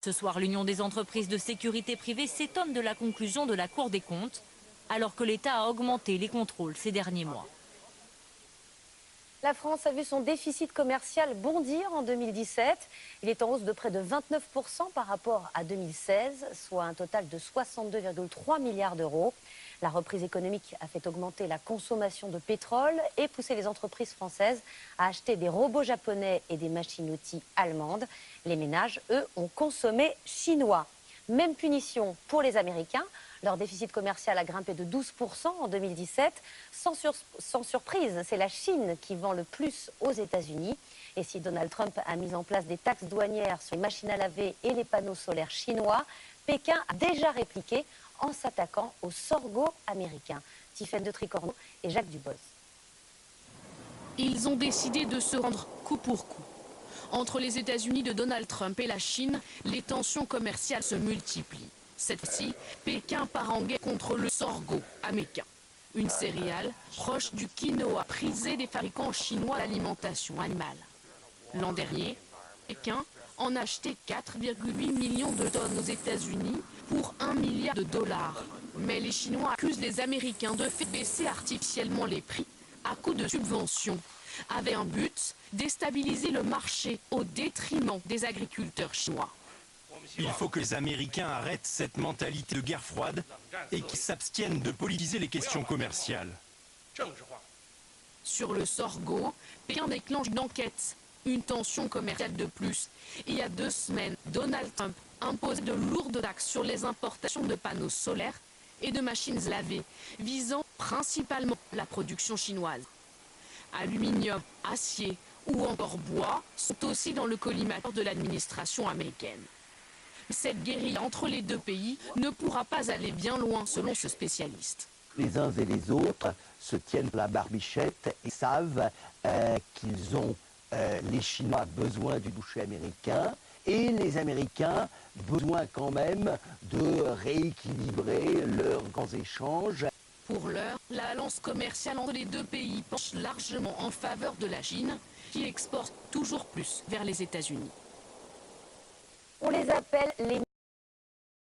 Ce soir, l'Union des entreprises de sécurité privée s'étonne de la conclusion de la Cour des comptes, alors que l'État a augmenté les contrôles ces derniers mois. La France a vu son déficit commercial bondir en 2017. Il est en hausse de près de 29% par rapport à 2016, soit un total de 62,3 milliards d'euros. La reprise économique a fait augmenter la consommation de pétrole et poussé les entreprises françaises à acheter des robots japonais et des machines-outils allemandes. Les ménages, eux, ont consommé chinois. Même punition pour les Américains. Leur déficit commercial a grimpé de 12% en 2017. Sans surprise, c'est la Chine qui vend le plus aux États-Unis. Et si Donald Trump a mis en place des taxes douanières sur les machines à laver et les panneaux solaires chinois, Pékin a déjà répliqué en s'attaquant aux sorgho américains. Tiffaine de Tricorneau et Jacques Duboz. Ils ont décidé de se rendre coup pour coup. Entre les États-Unis de Donald Trump et la Chine, les tensions commerciales se multiplient. Cette fois-ci, Pékin part en guerre contre le sorgho américain, une céréale proche du quinoa prisé des fabricants chinois d'alimentation animale. L'an dernier, Pékin en a acheté 4,8 millions de tonnes aux États-Unis pour 1 milliard de dollars. Mais les Chinois accusent les Américains de faire baisser artificiellement les prix à coup de subventions, avec un but, déstabiliser le marché au détriment des agriculteurs chinois. Il faut que les Américains arrêtent cette mentalité de guerre froide et qu'ils s'abstiennent de politiser les questions commerciales. Sur le sorgho, Pékin déclenche une enquête, une tension commerciale de plus. Il y a 2 semaines, Donald Trump impose de lourdes taxes sur les importations de panneaux solaires et de machines lavées, visant principalement la production chinoise. Aluminium, acier ou encore bois sont aussi dans le collimateur de l'administration américaine. Cette guérilla entre les deux pays ne pourra pas aller bien loin selon ce spécialiste. Les uns et les autres se tiennent la barbichette et savent qu'ils ont, les Chinois, besoin du boucher américain et les Américains besoin quand même de rééquilibrer leurs grands échanges. Pour l'heure, la balance commerciale entre les deux pays penche largement en faveur de la Chine, qui exporte toujours plus vers les États-Unis. On les appelle les